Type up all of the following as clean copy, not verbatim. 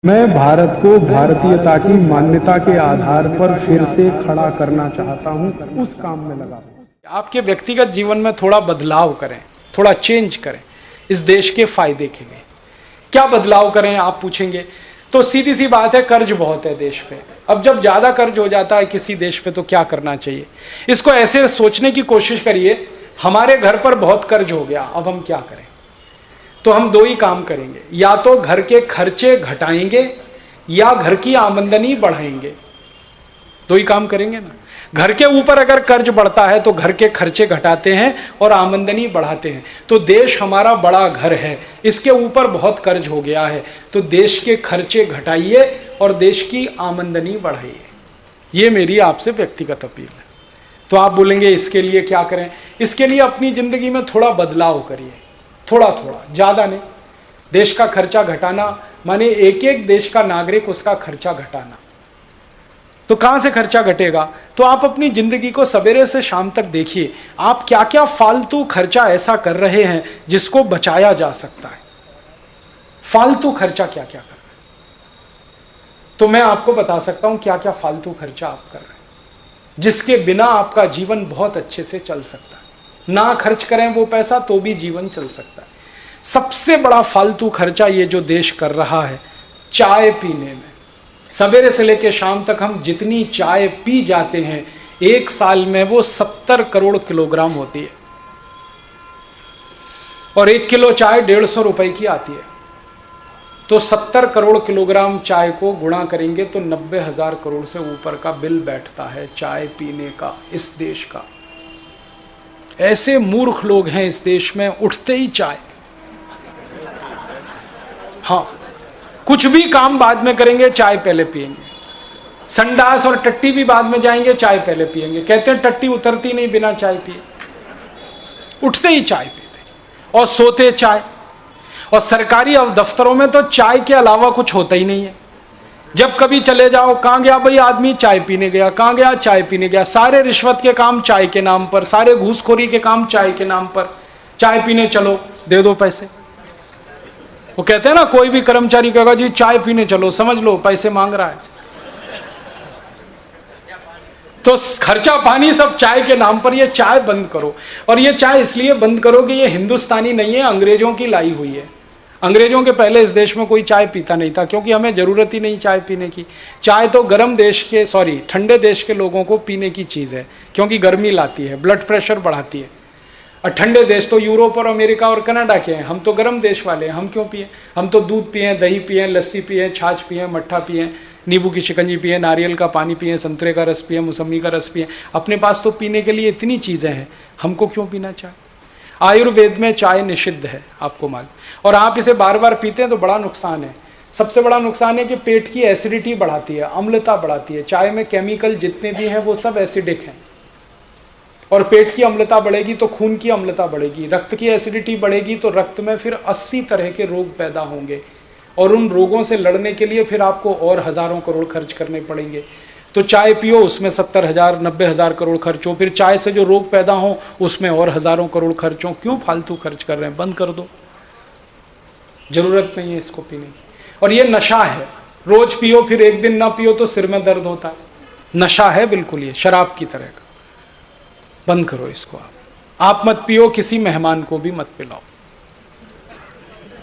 मैं भारत को भारतीयता की मान्यता के आधार पर फिर से खड़ा करना चाहता हूं, उस काम में लगा हूं। आपके व्यक्तिगत जीवन में थोड़ा बदलाव करें, थोड़ा चेंज करें इस देश के फायदे के लिए। क्या बदलाव करें आप पूछेंगे, तो सीधी सी बात है, कर्ज बहुत है देश पे। अब जब ज़्यादा कर्ज हो जाता है किसी देश पे तो क्या करना चाहिए, इसको ऐसे सोचने की कोशिश करिए, हमारे घर पर बहुत कर्ज हो गया, अब हम क्या करें। तो हम दो ही काम करेंगे, या तो घर के खर्चे घटाएंगे या घर की आमदनी बढ़ाएंगे। दो ही काम करेंगे ना। घर के ऊपर अगर कर्ज बढ़ता है तो घर के खर्चे घटाते हैं और आमदनी बढ़ाते हैं। तो देश हमारा बड़ा घर है, इसके ऊपर बहुत कर्ज हो गया है, तो देश के खर्चे घटाइए और देश की आमदनी बढ़ाइए। ये मेरी आपसे व्यक्तिगत अपील है। तो आप बोलेंगे इसके लिए क्या करें, इसके लिए अपनी ज़िंदगी में थोड़ा बदलाव करिए, थोड़ा थोड़ा, ज़्यादा नहीं। देश का खर्चा घटाना माने एक एक देश का नागरिक उसका खर्चा घटाना। तो कहाँ से खर्चा घटेगा, तो आप अपनी ज़िंदगी को सवेरे से शाम तक देखिए, आप क्या क्या फालतू खर्चा ऐसा कर रहे हैं जिसको बचाया जा सकता है। फालतू खर्चा क्या क्या कर रहे हैं, तो मैं आपको बता सकता हूँ क्या क्या फालतू खर्चा आप कर रहे हैं जिसके बिना आपका जीवन बहुत अच्छे से चल सकता है। ना खर्च करें वो पैसा तो भी जीवन चल सकता है। सबसे बड़ा फालतू खर्चा ये जो देश कर रहा है, चाय पीने में। सवेरे से लेकर शाम तक हम जितनी चाय पी जाते हैं, एक साल में वो 70 करोड़ किलोग्राम होती है, और 1 किलो चाय 150 रुपए की आती है। तो 70 करोड़ किलोग्राम चाय को गुणा करेंगे तो 90,000 करोड़ से ऊपर का बिल बैठता है चाय पीने का इस देश का। ऐसे मूर्ख लोग हैं इस देश में, उठते ही चाय। हाँ, कुछ भी काम बाद में करेंगे, चाय पहले पिएंगे। संडास और टट्टी भी बाद में जाएंगे, चाय पहले पिएंगे। कहते हैं टट्टी उतरती नहीं बिना चाय पिए। उठते ही चाय पीते और सोते चाय। और सरकारी दफ्तरों में तो चाय के अलावा कुछ होता ही नहीं है। जब कभी चले जाओ, कहाँ गया भाई आदमी, चाय पीने गया, कहाँ गया, चाय पीने गया। सारे रिश्वत के काम चाय के नाम पर, सारे घूसखोरी के काम चाय के नाम पर। चाय पीने चलो, दे दो पैसे। वो कहते हैं ना, कोई भी कर्मचारी कहेगा जी चाय पीने चलो, समझ लो पैसे मांग रहा है। तो खर्चा पानी सब चाय के नाम पर। ये चाय बंद करो, और ये चाय इसलिए बंद करो कि ये हिंदुस्तानी नहीं है, अंग्रेजों की लाई हुई है। अंग्रेजों के पहले इस देश में कोई चाय पीता नहीं था, क्योंकि हमें ज़रूरत ही नहीं चाय पीने की। चाय तो गर्म देश के ठंडे देश के लोगों को पीने की चीज़ है, क्योंकि गर्मी लाती है, ब्लड प्रेशर बढ़ाती है। और ठंडे देश तो यूरोप और अमेरिका और कनाडा के हैं, हम तो गर्म देश वाले हैं, हम क्यों पिए। हम तो दूध पिए, दही पिए, लस्सी पिए, छाछ पिए, मट्ठा पिए, नींबू की शिकंजी पिए, नारियल का पानी पिए, संतरे का रस पिए, मौसमी का रस पिए। अपने पास तो पीने के लिए इतनी चीज़ें हैं, हमको क्यों पीना चाय। आयुर्वेद में चाय निषिद्ध है, आपको मालूम। और आप इसे बार बार पीते हैं तो बड़ा नुकसान है। सबसे बड़ा नुकसान है कि पेट की एसिडिटी बढ़ाती है, अम्लता बढ़ाती है। चाय में केमिकल जितने भी हैं वो सब एसिडिक हैं, और पेट की अम्लता बढ़ेगी तो खून की अम्लता बढ़ेगी, रक्त की एसिडिटी बढ़ेगी तो रक्त में फिर 80 तरह के रोग पैदा होंगे, और उन रोगों से लड़ने के लिए फिर आपको और हज़ारों करोड़ खर्च करने पड़ेंगे। तो चाय पियो, उसमें 70,000 90,000 करोड़ खर्च हो, फिर चाय से जो रोग पैदा हों उसमें और हज़ारों करोड़ खर्च हों। क्यों फालतू खर्च कर रहे हैं, बंद कर दो, ज़रूरत नहीं है इसको पीने की। और ये नशा है, रोज़ पियो फिर एक दिन ना पियो तो सिर में दर्द होता है। नशा है बिल्कुल, ये शराब की तरह का। बंद करो इसको। आप मत पियो, किसी मेहमान को भी मत पिलाओ।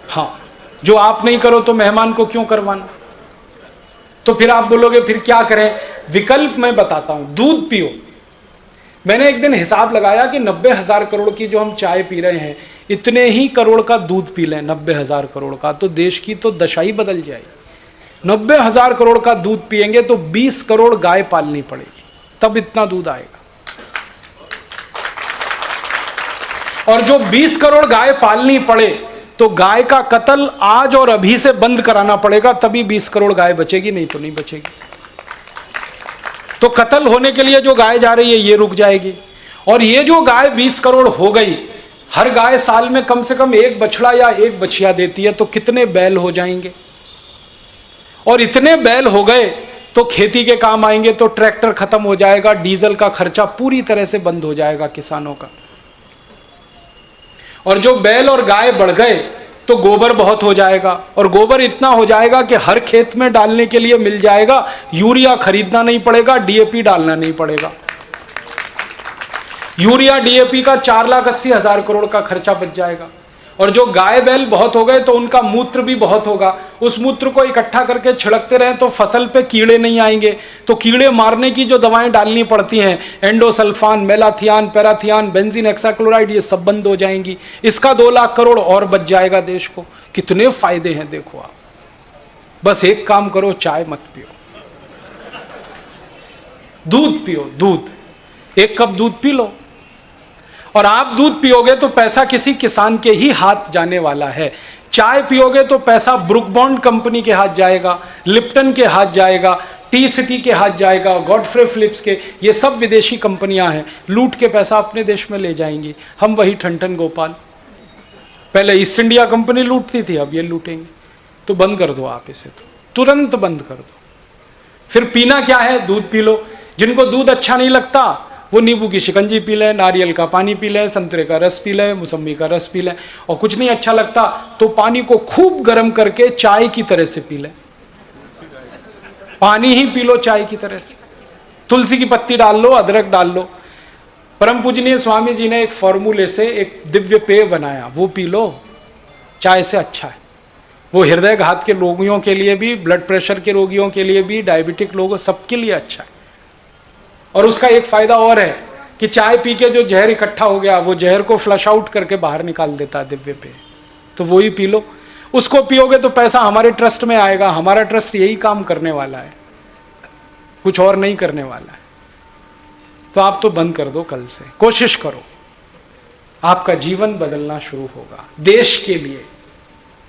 हाँ, जो आप नहीं करो तो मेहमान को क्यों करवाना। तो फिर आप बोलोगे फिर क्या करें, विकल्प मैं बताता हूं। दूध पियो। मैंने एक दिन हिसाब लगाया कि 90,000 करोड़ की जो हम चाय पी रहे हैं, इतने ही करोड़ का दूध पी लें, 90,000 करोड़ का, तो देश की तो दशा ही बदल जाएगी। 90,000 करोड़ का दूध पिएंगे तो 20 करोड़ गाय पालनी पड़ेगी, तब इतना दूध आएगा। और जो 20 करोड़ गाय पालनी पड़े तो गाय का कत्ल आज और अभी से बंद कराना पड़ेगा, तभी 20 करोड़ गाय बचेगी, नहीं तो नहीं बचेगी। तो कत्ल होने के लिए जो गाय जा रही है ये रुक जाएगी। और ये जो गाय 20 करोड़ हो गई, हर गाय साल में कम से कम एक बछड़ा या एक बछिया देती है, तो कितने बैल हो जाएंगे। और इतने बैल हो गए तो खेती के काम आएंगे, तो ट्रैक्टर खत्म हो जाएगा, डीजल का खर्चा पूरी तरह से बंद हो जाएगा किसानों का। और जो बैल और गाय बढ़ गए तो गोबर बहुत हो जाएगा, और गोबर इतना हो जाएगा कि हर खेत में डालने के लिए मिल जाएगा, यूरिया खरीदना नहीं पड़ेगा, डीएपी डालना नहीं पड़ेगा। यूरिया डीएपी का 4,80,000 करोड़ का खर्चा बच जाएगा। और जो गाय बैल बहुत हो गए तो उनका मूत्र भी बहुत होगा, उस मूत्र को इकट्ठा करके छिड़कते रहें तो फसल पे कीड़े नहीं आएंगे। तो कीड़े मारने की जो दवाएं डालनी पड़ती हैं, endosulfan, malathion, parathion, benzene hexachloride, ये सब बंद हो जाएंगी। इसका 2 लाख करोड़ और बच जाएगा देश को। कितने फायदे हैं देखो आप। बस एक काम करो, चाय मत पियो, दूध पियो, दूध 1 कप दूध पी लो। और आप दूध पियोगे तो पैसा किसी किसान के ही हाथ जाने वाला है। चाय पियोगे तो पैसा ब्रुक बॉन्ड कंपनी के हाथ जाएगा, लिप्टन के हाथ जाएगा, टी सिटी के हाथ जाएगा, गॉडफ्रे फिलिप्स के, ये सब विदेशी कंपनियां हैं, लूट के पैसा अपने देश में ले जाएंगी। हम वही ठन गोपाल, पहले ईस्ट इंडिया कंपनी लूटती थी, अब ये लूटेंगे। तो बंद कर दो आप इसे, तो तुरंत बंद कर दो। फिर पीना क्या है? दूध पी लो। जिनको दूध अच्छा नहीं लगता वो नींबू की शिकंजी पी लें, नारियल का पानी पी लें, संतरे का रस पी लें, मौसम्बी का रस पी लें। और कुछ नहीं अच्छा लगता तो पानी को खूब गर्म करके चाय की तरह से पी लें। पानी ही पी लो चाय की तरह से। तुलसी की पत्ती डाल लो, अदरक डाल लो। परम पूजनीय स्वामी जी ने एक फॉर्मूले से एक दिव्य पेय बनाया, वो पी लो, चाय से अच्छा है वो। हृदय घात के रोगियों के लिए भी, ब्लड प्रेशर के रोगियों के लिए भी, डायबिटिक लोगों, सबके लिए अच्छा है। और उसका एक फायदा और है कि चाय पी के जो जहर इकट्ठा हो गया वो जहर को फ्लश आउट करके बाहर निकाल देता है दिव्य पेय। तो वो ही पी लो। उसको पियोगे तो पैसा हमारे ट्रस्ट में आएगा। हमारा ट्रस्ट यही काम करने वाला है, कुछ और नहीं करने वाला है। तो आप तो बंद कर दो कल से, कोशिश करो, आपका जीवन बदलना शुरू होगा। देश के लिए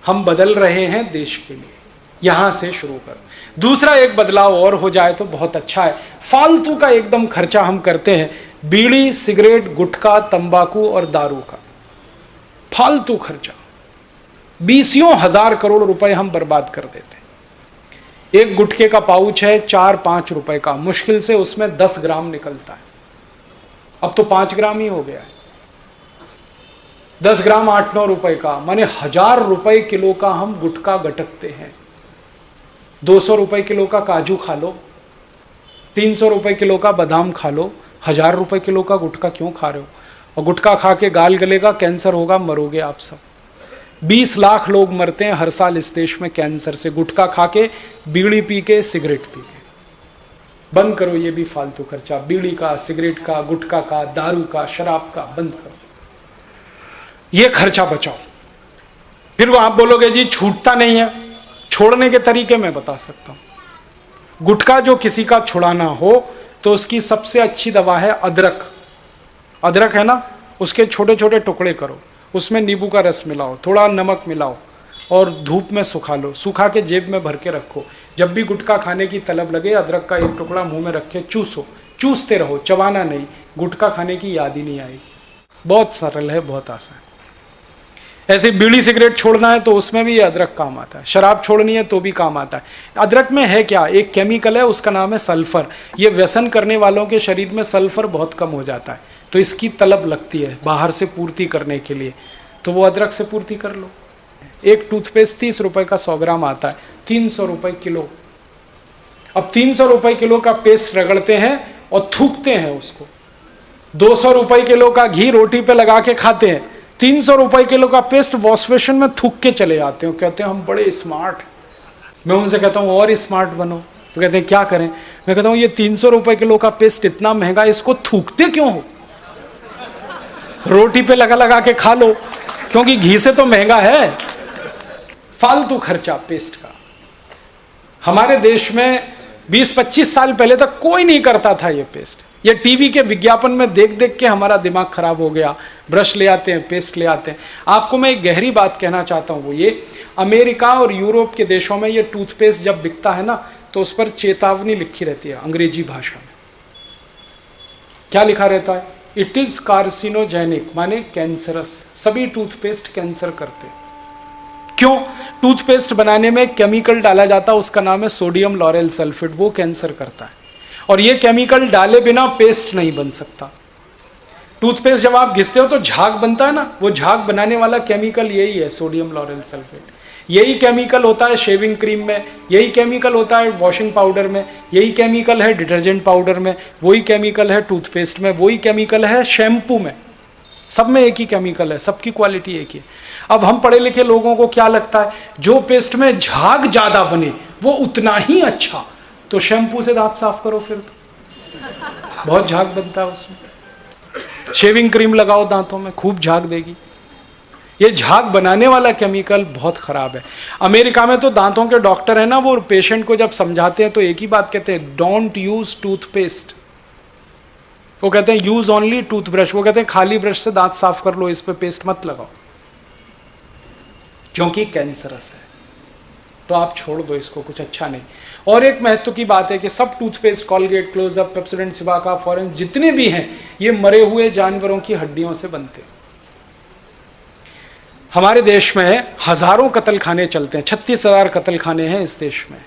हम बदल रहे हैं, देश के लिए, यहां से शुरू करो। दूसरा एक बदलाव और हो जाए तो बहुत अच्छा है। फालतू का एकदम खर्चा हम करते हैं, बीड़ी, सिगरेट, गुटखा, तंबाकू और दारू का फालतू खर्चा, 20,000 करोड़ रुपए हम बर्बाद कर देते हैं। एक गुटखे का पाउच है 4-5 रुपए का, मुश्किल से उसमें 10 ग्राम निकलता है। अब तो 5 ग्राम ही हो गया है। 10 ग्राम 8-9 रुपए का, माने 1000 रुपए किलो का हम गुटखा गटकते हैं। 200 रुपए किलो का काजू खा लो, 300 रुपए किलो का बादाम खा लो, 1000 रुपए किलो का गुटखा क्यों खा रहे हो? और गुटखा खा के गाल गलेगा, कैंसर होगा, मरोगे आप सब। 20 लाख लोग मरते हैं हर साल इस देश में कैंसर से, गुटखा खा के, बीड़ी पी के, सिगरेट पी के। बंद करो ये भी फालतू खर्चा, बीड़ी का, सिगरेट का, गुटखा का, दारू का, शराब का, बंद करो, ये खर्चा बचाओ। फिर वो आप बोलोगे जी छूटता नहीं है। छोड़ने के तरीके मैं बता सकता हूं। गुटखा जो किसी का छुड़ाना हो तो उसकी सबसे अच्छी दवा है अदरक। अदरक है ना, उसके छोटे छोटे टुकड़े करो, उसमें नींबू का रस मिलाओ, थोड़ा नमक मिलाओ और धूप में सुखा लो, सुखा के जेब में भर के रखो। जब भी गुटखा खाने की तलब लगे, अदरक का एक टुकड़ा मुंह में रख के चूसो, चूसते रहो, चबाना नहीं। गुटखा खाने की याद ही नहीं आएगी। बहुत सरल है, बहुत आसान। ऐसे बीड़ी सिगरेट छोड़ना है तो उसमें भी ये अदरक काम आता है। शराब छोड़नी है तो भी काम आता है। अदरक में है क्या? एक केमिकल है, उसका नाम है सल्फर। ये व्यसन करने वालों के शरीर में सल्फर बहुत कम हो जाता है, तो इसकी तलब लगती है बाहर से पूर्ति करने के लिए, तो वो अदरक से पूर्ति कर लो। एक टूथपेस्ट 30 रुपए का 100 ग्राम आता है, 300 रुपए किलो। अब 300 रुपए किलो का पेस्ट रगड़ते हैं और थूकते हैं उसको। 200 रुपए किलो का घी रोटी पे लगा के खाते हैं, 300 रुपए किलो का पेस्ट वॉश बेसिन में थूक के चले आते हो। कहते हैं हम बड़े स्मार्ट। मैं उनसे कहता हूँ और स्मार्ट बनो, तो कहते हैं क्या करें? मैं कहता हूँ ये 300 रुपए किलो का पेस्ट इतना महंगा, इसको थूकते क्यों हो? रोटी पे लगा लगा के खा लो, क्योंकि घी से तो महंगा है। फालतू खर्चा पेस्ट का। हमारे देश में 20-25 साल पहले तक कोई नहीं करता था ये पेस्ट। ये टीवी के विज्ञापन में देख देख के हमारा दिमाग खराब हो गया। ब्रश ले आते हैं, पेस्ट ले आते हैं। आपको मैं एक गहरी बात कहना चाहता हूँ, वो ये, अमेरिका और यूरोप के देशों में ये टूथपेस्ट जब बिकता है ना, तो उस पर चेतावनी लिखी रहती है अंग्रेजी भाषा में। क्या लिखा रहता है? इट इज कार्सिनोजेनिक, माने कैंसरस। सभी टूथपेस्ट कैंसर करते। क्यों? टूथपेस्ट बनाने में केमिकल डाला जाता है, उसका नाम है सोडियम लॉरेल सल्फेट, वो कैंसर करता है। और ये केमिकल डाले बिना पेस्ट नहीं बन सकता। टूथपेस्ट जब आप घिसते हो तो झाग बनता है ना, वो झाग बनाने वाला केमिकल यही है, सोडियम लॉरेल सल्फेट। यही केमिकल होता है शेविंग क्रीम में, यही केमिकल होता है वॉशिंग पाउडर में, यही केमिकल है डिटर्जेंट पाउडर में, वही केमिकल है टूथपेस्ट में, वही केमिकल है शैम्पू में। सब में एक ही केमिकल है, सबकी क्वालिटी एक ही है। अब हम पढ़े लिखे लोगों को क्या लगता है, जो पेस्ट में झाग ज्यादा बने वो उतना ही अच्छा, तो शैम्पू से दांत साफ करो, फिर तो बहुत झाग बनता है उसमें। शेविंग क्रीम लगाओ दांतों में, खूब झाग देगी। ये झाग बनाने वाला केमिकल बहुत खराब है। अमेरिका में तो दांतों के डॉक्टर है ना, वो पेशेंट को जब समझाते हैं तो एक ही बात कहते हैं, डोंट यूज टूथपेस्ट। वो कहते हैं यूज ओनली टूथब्रश। वो कहते हैं खाली ब्रश से दांत साफ कर लो, इस पे पेस्ट मत लगाओ, क्योंकि कैंसरस है। तो आप छोड़ दो इसको, कुछ अच्छा नहीं। और एक महत्व की बात है कि सब toothpaste, Colgate, Closeup, Pepsodent, Cibaca, Forhans जितने भी हैं, ये मरे हुए जानवरों की हड्डियों से बनते हैं। हमारे देश में हजारों कत्ल खाने चलते हैं, 36,000 कत्ल खाने हैं इस देश में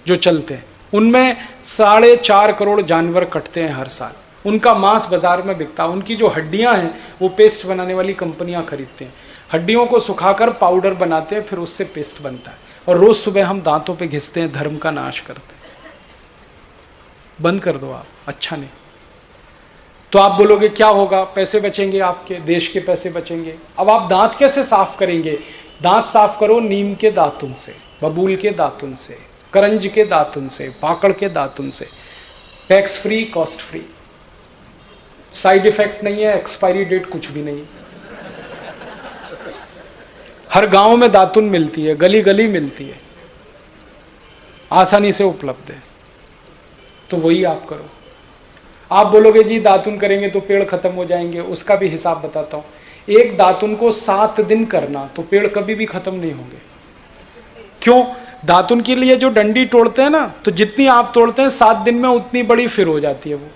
जो चलते हैं। उनमें 4.5 करोड़ जानवर कटते हैं हर साल। उनका मांस बाजार में बिकता है। उनकी जो हड्डियां हैं वो पेस्ट बनाने वाली कंपनियां खरीदते हैं। हड्डियों को सुखाकर पाउडर बनाते हैं, फिर उससे पेस्ट बनता है। और रोज सुबह हम दांतों पे घिसते हैं, धर्म का नाश करते हैं। बंद कर दो आप, अच्छा नहीं। तो आप बोलोगे क्या होगा, पैसे बचेंगे, आपके देश के पैसे बचेंगे। अब आप दांत कैसे साफ करेंगे? दांत साफ करो नीम के दातुन से, बबूल के दातुन से, करंज के दातुन से, पाकड़ के दातुन से। Tax free, cost free, side effect नहीं है, एक्सपायरी डेट कुछ भी नहीं। हर गांव में दातुन मिलती है, गली गली मिलती है, आसानी से उपलब्ध है। तो वही आप करो। आप बोलोगे जी दातुन करेंगे तो पेड़ खत्म हो जाएंगे, उसका भी हिसाब बताता हूं। एक दातुन को 7 दिन करना तो पेड़ कभी भी खत्म नहीं होंगे। क्यों? दातुन के लिए जो डंडी तोड़ते हैं ना, तो जितनी आप तोड़ते हैं 7 दिन में उतनी बड़ी फिर हो जाती है, वो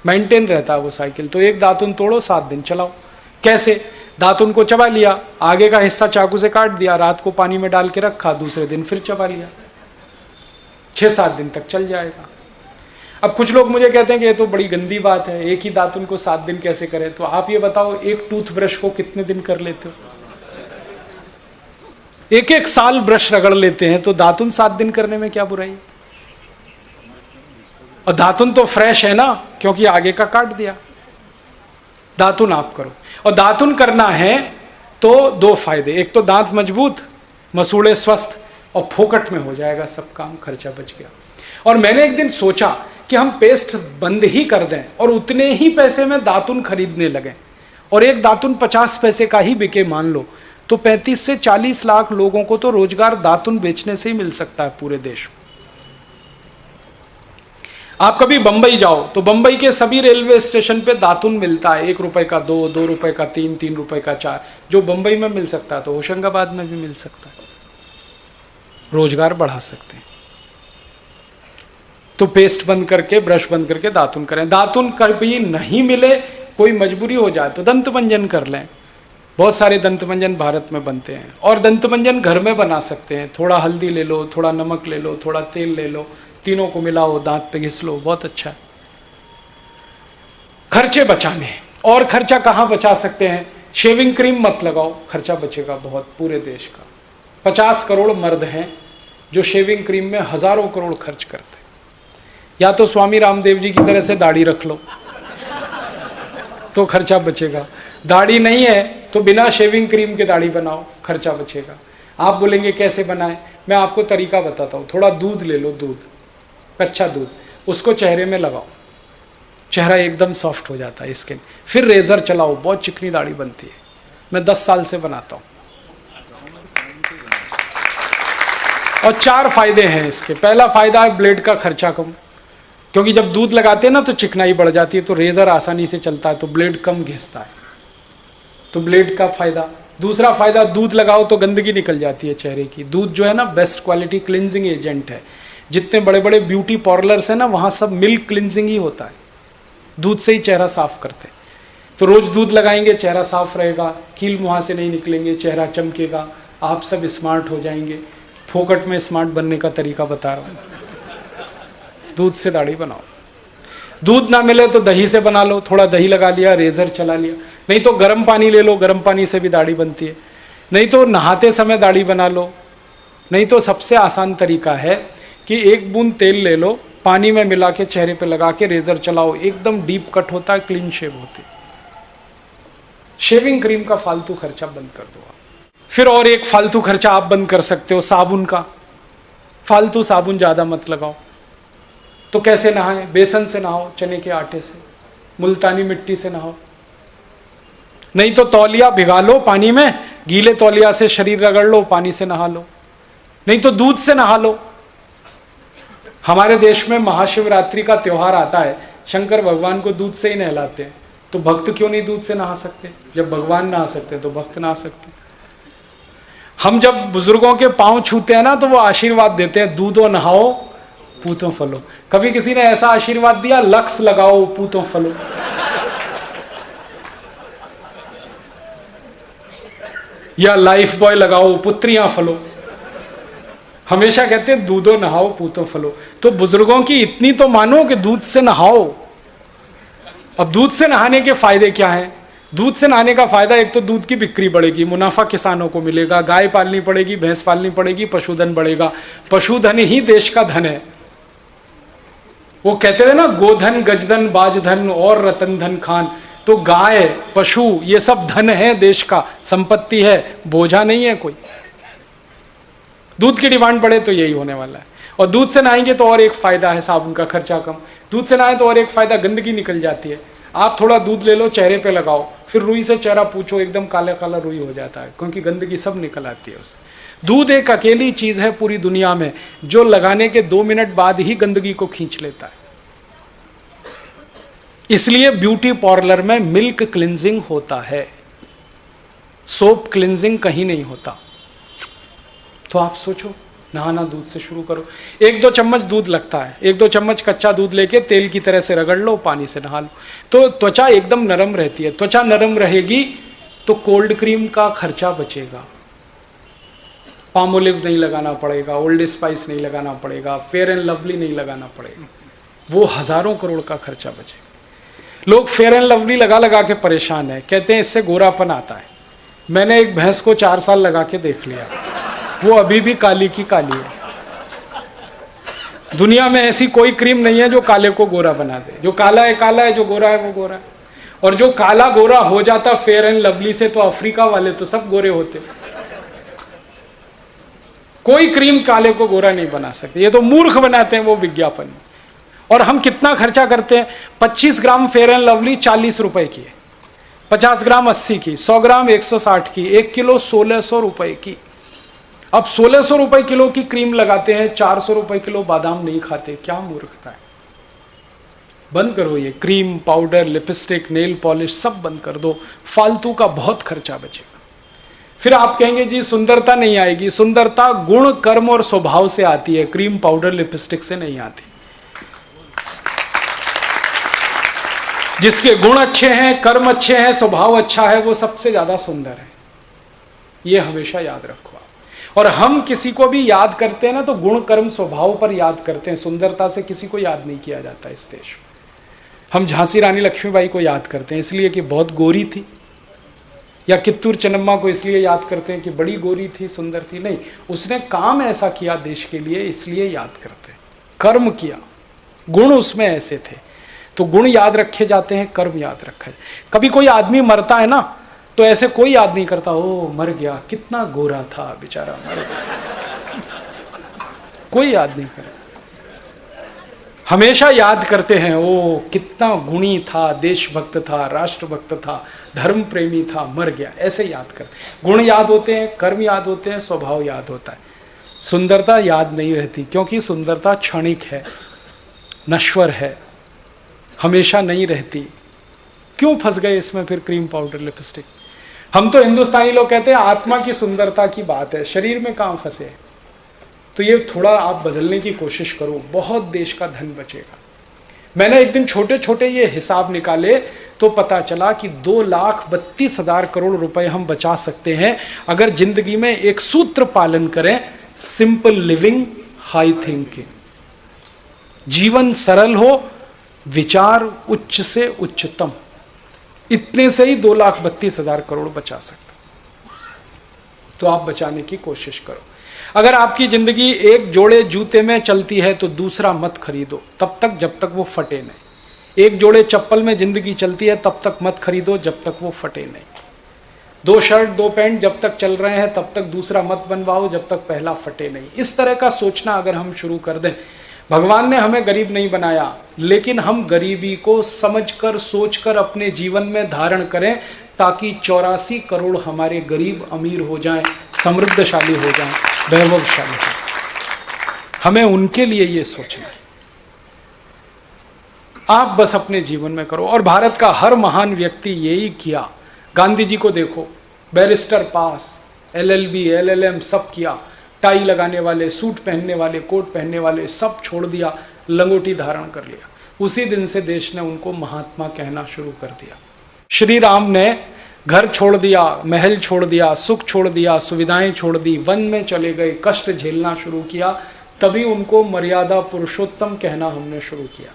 मेंटेन रहता है वो साइकिल। तो एक दातुन तोड़ो, 7 दिन चलाओ। कैसे? दातुन को चबा लिया, आगे का हिस्सा चाकू से काट दिया, रात को पानी में डाल के रखा, दूसरे दिन फिर चबा लिया, 6-7 दिन तक चल जाएगा। अब कुछ लोग मुझे कहते हैं कि ये तो बड़ी गंदी बात है, एक ही दातुन को 7 दिन कैसे करें? तो आप ये बताओ, एक टूथब्रश को कितने दिन कर लेते हो? 1-1 साल ब्रश रगड़ लेते हैं, तो दातुन 7 दिन करने में क्या बुराई? और दातुन तो फ्रेश है ना, क्योंकि आगे का काट दिया। दातुन आप करो। और दातुन करना है तो 2 फायदे, एक तो दांत मजबूत, मसूड़े स्वस्थ, और फोकट में हो जाएगा सब काम, खर्चा बच गया। और मैंने एक दिन सोचा कि हम पेस्ट बंद ही कर दें और उतने ही पैसे में दातुन खरीदने लगे, और एक दातुन 50 पैसे का ही बिके मान लो, तो 35 से 40 लाख लोगों को तो रोजगार दातुन बेचने से ही मिल सकता है पूरे देश में। आप कभी बंबई जाओ तो बंबई के सभी रेलवे स्टेशन पे दातुन मिलता है, 1 रुपए का 2, 2 रुपए का 3, 3 रुपए का 4। जो बंबई में मिल सकता है तो होशंगाबाद में भी मिल सकता है। रोजगार बढ़ा सकते हैं। तो पेस्ट बंद करके, ब्रश बंद करके दातुन करें। दातुन कभी नहीं मिले, कोई मजबूरी हो जाए तो दंत मंजन कर लें। बहुत सारे दंत मंजन भारत में बनते हैं, और दंत मंजन घर में बना सकते हैं। थोड़ा हल्दी ले लो, थोड़ा नमक ले लो, थोड़ा तेल ले लो, तीनों को मिलाओ, दांत पे घिस लो, बहुत अच्छा है। खर्चे बचाने, और खर्चा कहाँ बचा सकते हैं? शेविंग क्रीम मत लगाओ, खर्चा बचेगा बहुत पूरे देश का। 50 करोड़ मर्द हैं जो शेविंग क्रीम में हजारों करोड़ खर्च करते हैं। या तो स्वामी रामदेव जी की तरह से दाढ़ी रख लो तो खर्चा बचेगा। दाढ़ी नहीं है तो बिना शेविंग क्रीम के दाढ़ी बनाओ, खर्चा बचेगा। आप बोलेंगे कैसे बनाएं? मैं आपको तरीका बताता हूँ। थोड़ा दूध ले लो, दूध, कच्चा दूध, उसको चेहरे में लगाओ, चेहरा एकदम सॉफ्ट हो जाता है स्किन। फिर रेजर चलाओ, बहुत चिकनी दाढ़ी बनती है। मैं 10 साल से बनाता हूँ। और 4 फायदे हैं इसके। पहला फायदा है ब्लेड का खर्चा कम, क्योंकि जब दूध लगाते हैं ना तो चिकनाई बढ़ जाती है, तो रेजर आसानी से चलता है, तो ब्लेड कम घिसता है, तो ब्लेड का फायदा। दूसरा फायदा, दूध लगाओ तो गंदगी निकल जाती है चेहरे की। दूध जो है ना बेस्ट क्वालिटी क्लिनजिंग एजेंट है। जितने बड़े बड़े ब्यूटी पार्लर्स हैं ना, वहाँ सब मिल्क क्लिनजिंग ही होता है, दूध से ही चेहरा साफ करते हैं। तो रोज दूध लगाएंगे, चेहरा साफ रहेगा, कील मुहां से नहीं निकलेंगे, चेहरा चमकेगा, आप सब स्मार्ट हो जाएंगे। फोकट में स्मार्ट बनने का तरीका बता रहा हूँ। दूध से दाढ़ी बनाओ। दूध ना मिले तो दही से बना लो, थोड़ा दही लगा लिया, रेजर चला लिया। नहीं तो गर्म पानी ले लो, गर्म पानी से भी दाढ़ी बनती है। नहीं तो नहाते समय दाढ़ी बना लो। नहीं तो सबसे आसान तरीका है कि एक बूंद तेल ले लो, पानी में मिला के चेहरे पे लगा के रेजर चलाओ, एकदम डीप कट होता है, क्लीन शेव होती है। शेविंग क्रीम का फालतू खर्चा बंद कर दो आप। फिर और एक फालतू खर्चा आप बंद कर सकते हो, साबुन का। फालतू साबुन ज्यादा मत लगाओ। तो कैसे नहाएं? बेसन से नहाओ, चने के आटे से, मुल्तानी मिट्टी से नहाओ। नहीं तो तौलिया भिगा लो पानी में, गीले तौलिया से शरीर रगड़ लो, पानी से नहा लो। नहीं तो दूध से नहा लो। हमारे देश में महाशिवरात्रि का त्योहार आता है, शंकर भगवान को दूध से ही नहलाते हैं। तो भक्त क्यों नहीं दूध से नहा सकते? जब भगवान नहा सकते तो भक्त नहा सकते। हम जब बुजुर्गों के पांव छूते हैं ना, तो वो आशीर्वाद देते हैं, दूधो नहाओ पूतों फलो। कभी किसी ने ऐसा आशीर्वाद दिया, लक्स लगाओ पूतों फलो? या लाइफ बॉय लगाओ पुत्रियां फलो? हमेशा कहते हैं दूधो नहाओ पूतों फलो। तो बुजुर्गों की इतनी तो मानो कि दूध से नहाओ। अब दूध से नहाने के फायदे क्या हैं? दूध से नहाने का फायदा, एक तो दूध की बिक्री बढ़ेगी, मुनाफा किसानों को मिलेगा, गाय पालनी पड़ेगी, भैंस पालनी पड़ेगी, पशुधन बढ़ेगा। पशुधन ही देश का धन है। वो कहते थे ना, गोधन गजधन बाजधन और रतन धन खान। तो गाय पशु ये सब धन है, देश का संपत्ति है, बोझा नहीं है कोई। दूध की डिमांड बढ़े तो यही होने वाला है। और दूध से नहाएंगे तो और एक फायदा है, साबुन का खर्चा कम। दूध से नहाए तो और एक फायदा, गंदगी निकल जाती है। आप थोड़ा दूध ले लो, चेहरे पे लगाओ, फिर रुई से चेहरा पूछो, एकदम काला काला रुई हो जाता है, क्योंकि गंदगी सब निकल आती है उससे। दूध एक अकेली चीज है पूरी दुनिया में जो लगाने के 2 मिनट बाद ही गंदगी को खींच लेता है। इसलिए ब्यूटी पार्लर में मिल्क क्लिंजिंग होता है, सोप क्लिंजिंग कहीं नहीं होता। तो आप सोचो, नहाना दूध से शुरू करो। 1-2 चम्मच दूध लगता है, 1-2 चम्मच कच्चा दूध लेके तेल की तरह से रगड़ लो, पानी से नहा लो, तो त्वचा एकदम नरम रहती है। त्वचा नरम रहेगी तो कोल्ड क्रीम का खर्चा बचेगा, पामोलिव नहीं लगाना पड़ेगा, ओल्ड स्पाइस नहीं लगाना पड़ेगा, फेयर एंड लवली नहीं लगाना पड़ेगा। वो हजारों करोड़ का खर्चा बचेगा। लोग फेयर एंड लवली लगा लगा के परेशान है, कहते हैं इससे गोरापन आता है। मैंने एक भैंस को 4 साल लगा के देख लिया, वो अभी भी काली की काली है। दुनिया में ऐसी कोई क्रीम नहीं है जो काले को गोरा बना दे। जो काला है काला है, जो गोरा है वो गोरा है। और जो काला गोरा हो जाता फेयर एंड लवली से, तो अफ्रीका वाले तो सब गोरे होते। कोई क्रीम काले को गोरा नहीं बना सकती, ये तो मूर्ख बनाते हैं वो विज्ञापन। और हम कितना खर्चा करते हैं? 25 ग्राम फेयर एंड लवली 40 रुपए की है, 50 ग्राम 80 की, 100 ग्राम 160 की, 1 किलो 1600 रुपए की। अब 1600 रुपए किलो की क्रीम लगाते हैं, 400 रुपए किलो बादाम नहीं खाते। क्या मूर्खता है। बंद करो ये cream, powder, lipstick, nail polish सब बंद कर दो, फालतू का बहुत खर्चा बचेगा। फिर आप कहेंगे जी सुंदरता नहीं आएगी। सुंदरता गुण, कर्म और स्वभाव से आती है, क्रीम, पाउडर, लिपस्टिक से नहीं आती। जिसके गुण अच्छे हैं, कर्म अच्छे हैं, स्वभाव अच्छा है, वो सबसे ज्यादा सुंदर है। ये हमेशा याद रखो आप। और हम किसी को भी याद करते हैं ना, तो गुण, कर्म, स्वभाव पर याद करते हैं। सुंदरता से किसी को याद नहीं किया जाता इस देश में। हम झांसी रानी लक्ष्मीबाई को याद करते हैं इसलिए कि बहुत गोरी थी, या कित्तूर चन्नम्मा को इसलिए याद करते हैं कि बड़ी गोरी थी, सुंदर थी। नहीं, उसने काम ऐसा किया देश के लिए, इसलिए याद करते हैं। कर्म किया, गुण उसमें ऐसे थे, तो गुण याद रखे जाते हैं, कर्म याद रखा है। कभी कोई आदमी मरता है ना, तो ऐसे कोई याद नहीं करता, ओ मर गया, कितना गोरा था बेचारा, मर गया। कोई याद नहीं करता। हमेशा याद करते हैं, ओ कितना गुणी था, देशभक्त था, राष्ट्रभक्त था, धर्म प्रेमी था, मर गया, ऐसे याद करते। गुण याद होते हैं, कर्म याद होते हैं, स्वभाव याद होता है। सुंदरता याद नहीं रहती, क्योंकि सुंदरता क्षणिक है, नश्वर है, हमेशा नहीं रहती। क्यों फंस गए इसमें फिर क्रीम, पाउडर, लिपस्टिक? हम तो हिंदुस्तानी लोग कहते हैं आत्मा की सुंदरता की बात है, शरीर में कहाँ फंसे। तो ये थोड़ा आप बदलने की कोशिश करो, बहुत देश का धन बचेगा। मैंने एक दिन छोटे छोटे ये हिसाब निकाले तो पता चला कि 2,32,000 करोड़ रुपए हम बचा सकते हैं अगर जिंदगी में एक सूत्र पालन करें, सिंपल लिविंग, हाई थिंकिंग। जीवन सरल हो, विचार उच्च से उच्चतम, इतने से ही 2,32,000 करोड़ बचा सकता। तो आप बचाने की कोशिश करो। अगर आपकी जिंदगी एक जोड़े जूते में चलती है तो दूसरा मत खरीदो तब तक जब तक वो फटे नहीं। एक जोड़े चप्पल में जिंदगी चलती है तब तक मत खरीदो जब तक वो फटे नहीं। 2 शर्ट 2 पैंट जब तक चल रहे हैं तब तक दूसरा मत बनवाओ जब तक पहला फटे नहीं। इस तरह का सोचना अगर हम शुरू कर दें, भगवान ने हमें गरीब नहीं बनाया, लेकिन हम गरीबी को समझकर सोचकर अपने जीवन में धारण करें ताकि 84 करोड़ हमारे गरीब अमीर हो जाएं, समृद्धशाली हो जाएं, वैभवशाली हो जाएं। हमें उनके लिए ये सोचना है। आप बस अपने जीवन में करो। और भारत का हर महान व्यक्ति यही किया। गांधी जी को देखो, बैरिस्टर पास, LLB LLM सब किया, टाई लगाने वाले, सूट पहनने वाले, कोट पहनने वाले सब छोड़ दिया, लंगोटी धारण कर लिया। उसी दिन से देश ने उनको महात्मा कहना शुरू कर दिया। श्री राम ने घर छोड़ दिया, महल छोड़ दिया, सुख छोड़ दिया, सुविधाएं छोड़ दी, वन में चले गए, कष्ट झेलना शुरू किया, तभी उनको मर्यादा पुरुषोत्तम कहना हमने शुरू किया।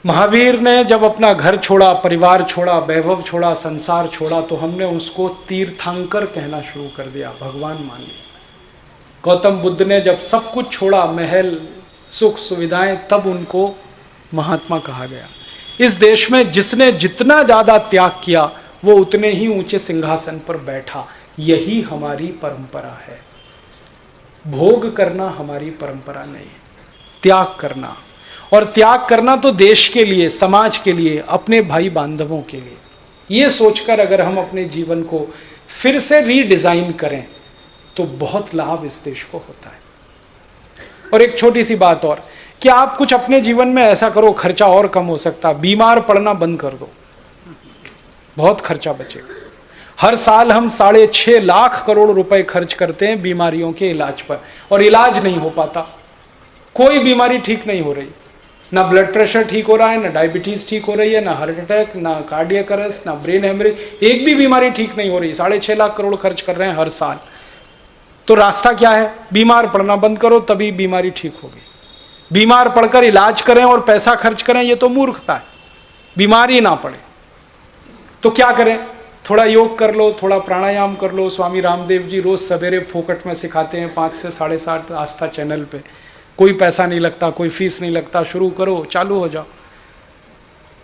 महावीर ने जब अपना घर छोड़ा, परिवार छोड़ा, वैभव छोड़ा, संसार छोड़ा, तो हमने उसको तीर्थंकर कहना शुरू कर दिया, भगवान मान लिया। गौतम बुद्ध ने जब सब कुछ छोड़ा, महल, सुख, सुविधाएं, तब उनको महात्मा कहा गया। इस देश में जिसने जितना ज्यादा त्याग किया वो उतने ही ऊंचे सिंहासन पर बैठा। यही हमारी परंपरा है। भोग करना हमारी परंपरा नहीं है, त्याग करना। और त्याग करना तो देश के लिए, समाज के लिए, अपने भाई बांधवों के लिए। ये सोचकर अगर हम अपने जीवन को फिर से रीडिजाइन करें तो बहुत लाभ इस देश को होता है। और एक छोटी सी बात और, कि आप कुछ अपने जीवन में ऐसा करो, खर्चा और कम हो सकता। बीमार पड़ना बंद कर दो, बहुत खर्चा बचेगा। हर साल हम 6.5 लाख करोड़ रुपए खर्च करते हैं बीमारियों के इलाज पर, और इलाज नहीं हो पाता। कोई बीमारी ठीक नहीं हो रही, ना ब्लड प्रेशर ठीक हो रहा है, ना डायबिटीज ठीक हो रही है, ना हार्ट अटैक, ना कार्डियक अरेस्ट, ना ब्रेन हेमरेज, एक भी बीमारी ठीक नहीं हो रही। 6.5 लाख करोड़ खर्च कर रहे हैं हर साल। तो रास्ता क्या है? बीमार पड़ना बंद करो, तभी बीमारी ठीक होगी। बीमार पड़कर इलाज करें और पैसा खर्च करें, ये तो मूर्खता है। बीमारी ना पड़े तो क्या करें? थोड़ा योग कर लो, थोड़ा प्राणायाम कर लो। स्वामी रामदेव जी रोज सवेरे फोकट में सिखाते हैं 5 से 7:30 आस्था चैनल पे। कोई पैसा नहीं लगता, कोई फीस नहीं लगता। शुरू करो, चालू हो जाओ।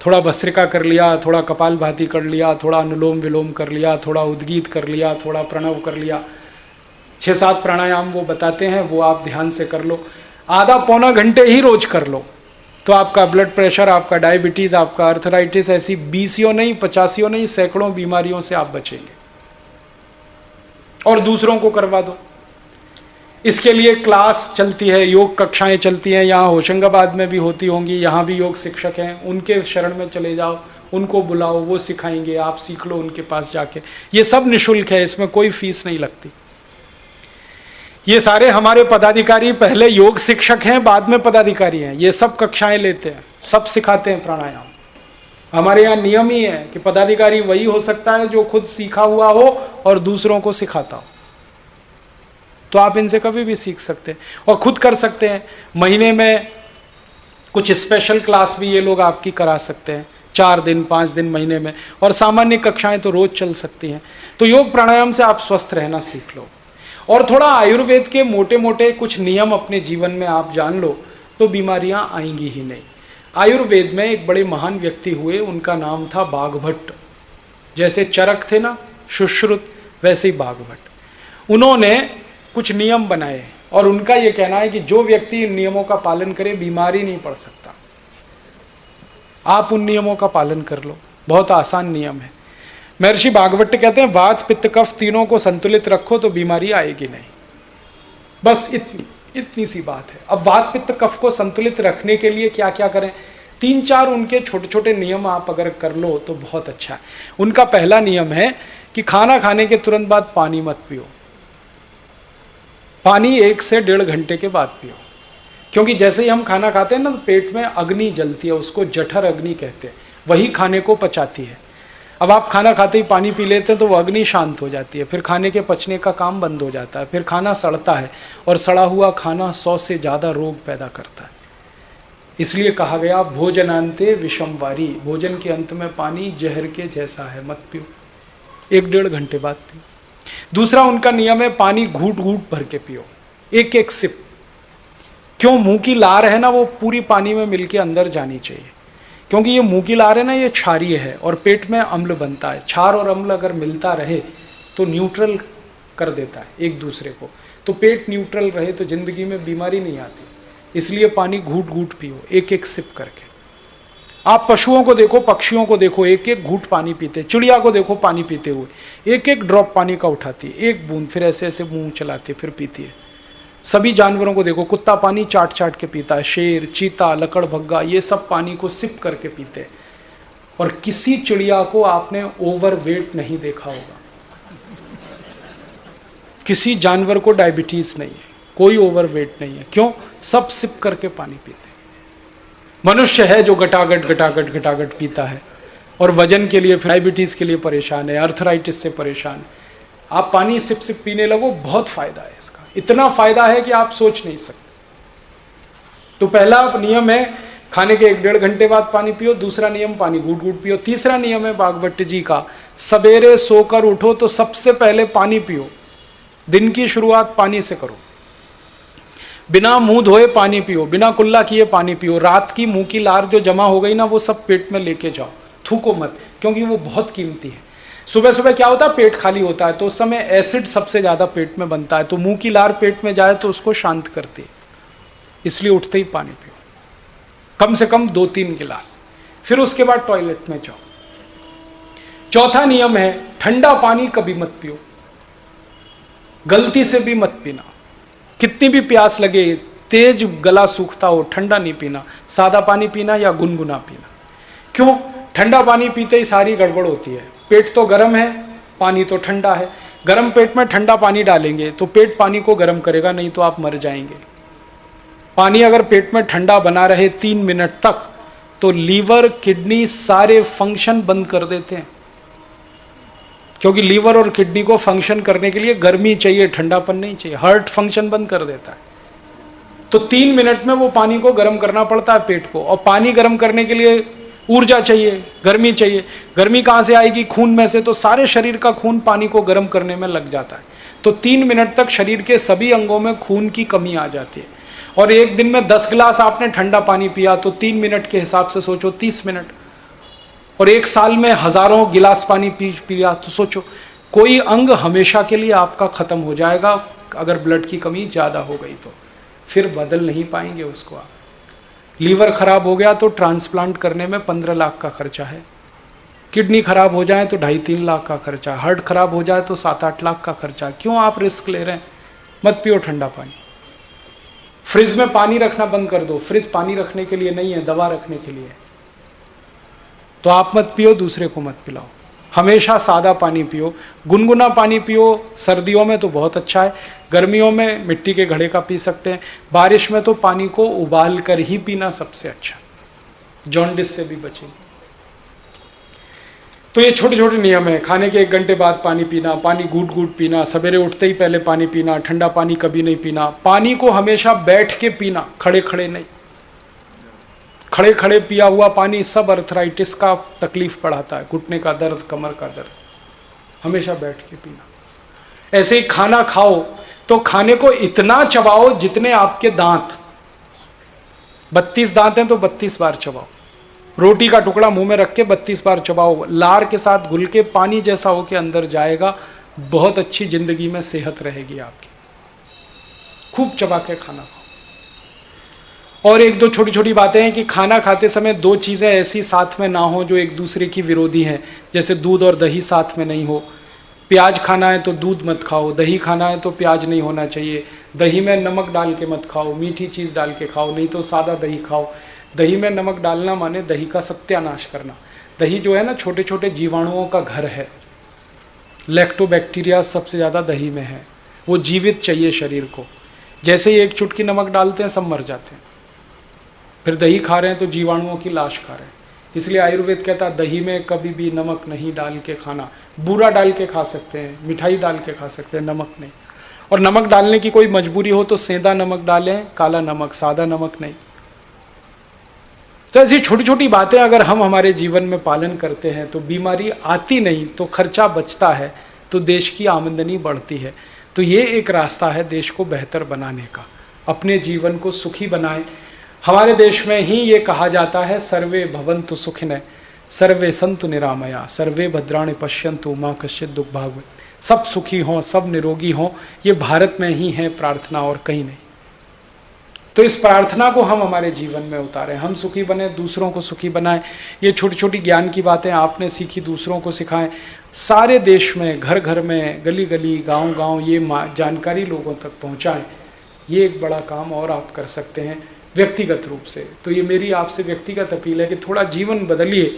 थोड़ा भस्त्रिका कर लिया, थोड़ा कपालभाति कर लिया, थोड़ा अनुलोम विलोम कर लिया, थोड़ा उद्गीत कर लिया, थोड़ा प्रणव कर लिया। 6-7 प्राणायाम वो बताते हैं, वो आप ध्यान से कर लो। आधा पौना घंटे ही रोज कर लो तो आपका ब्लड प्रेशर, आपका डायबिटीज, आपका अर्थराइटिस, ऐसी 20 नहीं 50 नहीं, सैकड़ों बीमारियों से आप बचेंगे। और दूसरों को करवा दो। इसके लिए क्लास चलती है, योग कक्षाएं चलती हैं, यहाँ होशंगाबाद में भी होती होंगी। यहाँ भी योग शिक्षक हैं, उनके शरण में चले जाओ, उनको बुलाओ, वो सिखाएंगे, आप सीख लो उनके पास जाके। ये सब निःशुल्क है, इसमें कोई फीस नहीं लगती। ये सारे हमारे पदाधिकारी पहले योग शिक्षक हैं, बाद में पदाधिकारी हैं। ये सब कक्षाएं लेते हैं, सब सिखाते हैं प्राणायाम। हमारे यहाँ नियम ही है कि पदाधिकारी वही हो सकता है जो खुद सीखा हुआ हो और दूसरों को सिखाता हो। तो आप इनसे कभी भी सीख सकते हैं और खुद कर सकते हैं। महीने में कुछ स्पेशल क्लास भी ये लोग आपकी करा सकते हैं, 4 दिन 5 दिन महीने में। और सामान्य कक्षाएं तो रोज चल सकती हैं। तो योग प्राणायाम से आप स्वस्थ रहना सीख लो और थोड़ा आयुर्वेद के मोटे मोटे कुछ नियम अपने जीवन में आप जान लो तो बीमारियां आएंगी ही नहीं। आयुर्वेद में एक बड़े महान व्यक्ति हुए, उनका नाम था बाघभट्ट। जैसे चरक थे ना, सुश्रुत, वैसे ही बाघभट्ट। उन्होंने कुछ नियम बनाए और उनका ये कहना है कि जो व्यक्ति इन नियमों का पालन करे बीमारी नहीं पड़ सकता। आप उन नियमों का पालन कर लो, बहुत आसान नियम है। महर्षि भागवत कहते हैं वात पित्त कफ तीनों को संतुलित रखो तो बीमारी आएगी नहीं। बस इतनी सी बात है। अब वात पित्त कफ को संतुलित रखने के लिए क्या क्या करें? 3-4 उनके छोटे छोटे नियम आप अगर कर लो तो बहुत अच्छा है। उनका पहला नियम है कि खाना खाने के तुरंत बाद पानी मत पियो। पानी 1 से 1.5 घंटे के बाद पियो, क्योंकि जैसे ही हम खाना खाते हैं ना तो पेट में अग्नि जलती है, उसको जठर अग्नि कहते हैं, वही खाने को पचाती है। अब आप खाना खाते ही पानी पी लेते हैं तो वो अग्नि शांत हो जाती है, फिर खाने के पचने का काम बंद हो जाता है, फिर खाना सड़ता है और सड़ा हुआ खाना 100 से ज़्यादा रोग पैदा करता है। इसलिए कहा गया भोजनांते विषमवारी, भोजन के अंत में पानी जहर के जैसा है, मत पियो, 1-1.5 घंटे बाद पियो। दूसरा उनका नियम है पानी घूट घूट भर के पियो, एक एक सिप। क्यों? मुंह की लार है ना, वो पूरी पानी में मिलके अंदर जानी चाहिए, क्योंकि ये मुंह की लार है ना, ये क्षारीय है और पेट में अम्ल बनता है। क्षार और अम्ल अगर मिलता रहे तो न्यूट्रल कर देता है एक दूसरे को, तो पेट न्यूट्रल रहे तो जिंदगी में बीमारी नहीं आती। इसलिए पानी घूट घूट पियो, एक एक सिप करके। आप पशुओं को देखो, पक्षियों को देखो, एक एक घूट पानी पीते। चिड़िया को देखो पानी पीते हुए, एक एक ड्रॉप पानी का उठाती है, एक बूंद, फिर ऐसे ऐसे मुंह चलाती है, फिर पीती है। सभी जानवरों को देखो, कुत्ता पानी चाट चाट के पीता है, शेर, चीता, लकड़भग्गा, ये सब पानी को सिप करके पीते हैं। और किसी चिड़िया को आपने ओवरवेट नहीं देखा होगा, किसी जानवर को डायबिटीज नहीं है, कोई ओवरवेट नहीं है। क्यों? सब सिप करके पानी पीते हैं। मनुष्य है जो गटागट गटागट गटागट पीता है और वजन के लिए, डायबिटीज के लिए परेशान है, अर्थराइटिस से परेशान है। आप पानी सिप सिप पीने लगो, बहुत फायदा है इसका, इतना फायदा है कि आप सोच नहीं सकते। तो पहला नियम है खाने के 1-1.5 घंटे बाद पानी पियो। दूसरा नियम पानी घूट घूट पियो। तीसरा नियम है भागवत जी का, सवेरे सोकर उठो तो सबसे पहले पानी पियो। दिन की शुरुआत पानी से करो, बिना मुंह धोए पानी पियो, बिना कुल्ला किए पानी पियो। रात की मुंह की लार जो जमा हो गई ना, वो सब पेट में लेके जाओ, थूको मत, क्योंकि वो बहुत कीमती है। सुबह सुबह क्या होता है, पेट खाली होता है तो उस समय एसिड सबसे ज़्यादा पेट में बनता है, तो मुंह की लार पेट में जाए तो उसको शांत करती है। इसलिए उठते ही पानी पियो, कम से कम 2-3 गिलास। फिर उसके बाद टॉयलेट में जाओ। चौथा नियम है ठंडा पानी कभी मत पियो, गलती से भी मत पीना। कितनी भी प्यास लगे, तेज गला सूखता हो, ठंडा नहीं पीना, सादा पानी पीना या गुनगुना पीना। क्यों? ठंडा पानी पीते ही सारी गड़बड़ होती है। पेट तो गर्म है, पानी तो ठंडा है। गर्म पेट में ठंडा पानी डालेंगे तो पेट पानी को गर्म करेगा, नहीं तो आप मर जाएंगे। पानी अगर पेट में ठंडा बना रहे 3 मिनट तक तो लीवर, किडनी सारे फंक्शन बंद कर देते हैं, क्योंकि लीवर और किडनी को फंक्शन करने के लिए गर्मी चाहिए, ठंडापन नहीं चाहिए। हार्ट फंक्शन बंद कर देता है। तो 3 मिनट में वो पानी को गर्म करना पड़ता है पेट को। और पानी गर्म करने के लिए ऊर्जा चाहिए, गर्मी चाहिए। गर्मी कहाँ से आएगी? खून में से। तो सारे शरीर का खून पानी को गर्म करने में लग जाता है। तो 3 मिनट तक शरीर के सभी अंगों में खून की कमी आ जाती है। और एक दिन में 10 गिलास आपने ठंडा पानी पिया तो 3 मिनट के हिसाब से सोचो 30 मिनट। और 1 साल में हजारों गिलास पानी पिया तो सोचो, कोई अंग हमेशा के लिए आपका खत्म हो जाएगा। अगर ब्लड की कमी ज़्यादा हो गई तो फिर बदल नहीं पाएंगे उसको आप। लीवर खराब हो गया तो ट्रांसप्लांट करने में 15 लाख का खर्चा है। किडनी खराब हो जाए तो 2.5-3 लाख का खर्चा है। हार्ट खराब हो जाए तो 7-8 लाख का खर्चा है। क्यों आप रिस्क ले रहे हैं? मत पियो ठंडा पानी। फ्रिज में पानी रखना बंद कर दो। फ्रिज पानी रखने के लिए नहीं है, दवा रखने के लिए। तो आप मत पियो, दूसरे को मत पिलाओ। हमेशा सादा पानी पियो, गुनगुना पानी पियो। सर्दियों में तो बहुत अच्छा है, गर्मियों में मिट्टी के घड़े का पी सकते हैं। बारिश में तो पानी को उबाल कर ही पीना सबसे अच्छा, जॉन्डिस से भी बचेंगे। तो ये छोटे छोटे नियम है। खाने के 1 घंटे बाद पानी पीना, पानी घूट घूट पीना, सवेरे उठते ही पहले पानी पीना, ठंडा पानी कभी नहीं पीना। पानी को हमेशा बैठ के पीना, खड़े खड़े नहीं। खड़े खड़े पिया हुआ पानी सब अर्थराइटिस का तकलीफ बढ़ाता है, घुटने का दर्द, कमर का दर्द। हमेशा बैठ के पीना। ऐसे ही खाना खाओ तो खाने को इतना चबाओ जितने आपके दांत, 32 दांत हैं तो 32 बार चबाओ। रोटी का टुकड़ा मुंह में रख के 32 बार चबाओ। लार के साथ घुल के पानी जैसा होके अंदर जाएगा। बहुत अच्छी जिंदगी में सेहत रहेगी आपकी। खूब चबा के खाना खाओ। और 1-2 छोटी छोटी बातें हैं कि खाना खाते समय 2 चीज़ें ऐसी साथ में ना हो जो एक दूसरे की विरोधी हैं। जैसे दूध और दही साथ में नहीं हो। प्याज खाना है तो दूध मत खाओ, दही खाना है तो प्याज नहीं होना चाहिए। दही में नमक डाल के मत खाओ, मीठी चीज़ डाल के खाओ, नहीं तो सादा दही खाओ। दही में नमक डालना माने दही का सत्यानाश करना। दही जो है ना, छोटे छोटे जीवाणुओं का घर है। लैक्टोबैक्टीरिया सबसे ज़्यादा दही में है। वो जीवित चाहिए शरीर को। जैसे ही 1 चुटकी नमक डालते हैं सब मर जाते हैं। फिर दही खा रहे हैं तो जीवाणुओं की लाश खा रहे हैं। इसलिए आयुर्वेद कहता है दही में कभी भी नमक नहीं डाल के खाना। बूरा डाल के खा सकते हैं, मिठाई डाल के खा सकते हैं, नमक नहीं। और नमक डालने की कोई मजबूरी हो तो सेंधा नमक डालें, काला नमक, सादा नमक नहीं। तो ऐसी छोटी छोटी बातें अगर हम हमारे जीवन में पालन करते हैं तो बीमारी आती नहीं, तो खर्चा बचता है, तो देश की आमदनी बढ़ती है। तो ये एक रास्ता है देश को बेहतर बनाने का, अपने जीवन को सुखी बनाएं। हमारे देश में ही ये कहा जाता है सर्वे भवन्तु सुखिनः सर्वे सन्तु निरामया सर्वे भद्राणि पश्यन्तु मा कश्चित् दुःख भाग्। सब सुखी हों, सब निरोगी हों, ये भारत में ही है प्रार्थना और कहीं नहीं। तो इस प्रार्थना को हम हमारे जीवन में उतारें, हम सुखी बने, दूसरों को सुखी बनाएं। ये छोटी छोटी ज्ञान की बातें आपने सीखी, दूसरों को सिखाएं। सारे देश में, घर घर में, गली गली, गांव गांव ये जानकारी लोगों तक पहुंचाएं। ये एक बड़ा काम और आप कर सकते हैं व्यक्तिगत रूप से। तो ये मेरी आपसे व्यक्तिगत अपील है कि थोड़ा जीवन बदलिए,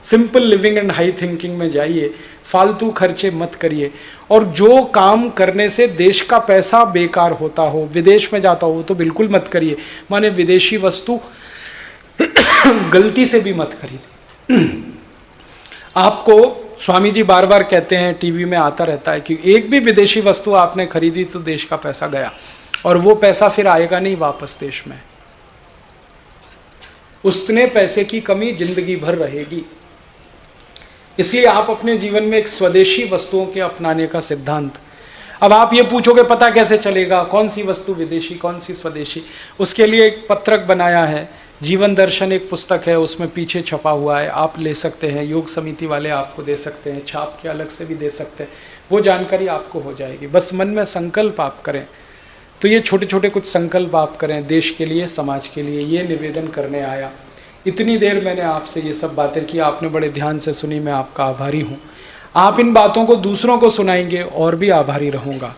simple living and high thinking में जाइए, फालतू खर्चे मत करिए। और जो काम करने से देश का पैसा बेकार होता हो, विदेश में जाता हो, तो बिल्कुल मत करिए। माने विदेशी वस्तु गलती से भी मत खरीदिए। आपको स्वामी जी बार बार कहते हैं, टीवी में आता रहता है कि एक भी विदेशी वस्तु आपने खरीदी तो देश का पैसा गया, और वो पैसा फिर आएगा नहीं वापस देश में। उतने पैसे की कमी जिंदगी भर रहेगी। इसलिए आप अपने जीवन में एक स्वदेशी वस्तुओं के अपनाने का सिद्धांत। अब आप ये पूछोगे पता कैसे चलेगा कौन सी वस्तु विदेशी कौन सी स्वदेशी? उसके लिए एक पत्रक बनाया है, जीवन दर्शन एक पुस्तक है, उसमें पीछे छपा हुआ है, आप ले सकते हैं। योग समिति वाले आपको दे सकते हैं, छाप के अलग से भी दे सकते हैं, वो जानकारी आपको हो जाएगी। बस मन में संकल्प आप करें। तो ये छोटे छोटे कुछ संकल्प आप करें देश के लिए, समाज के लिए। ये निवेदन करने आया। इतनी देर मैंने आपसे ये सब बातें की, आपने बड़े ध्यान से सुनी, मैं आपका आभारी हूँ। आप इन बातों को दूसरों को सुनाएंगे और भी आभारी रहूँगा।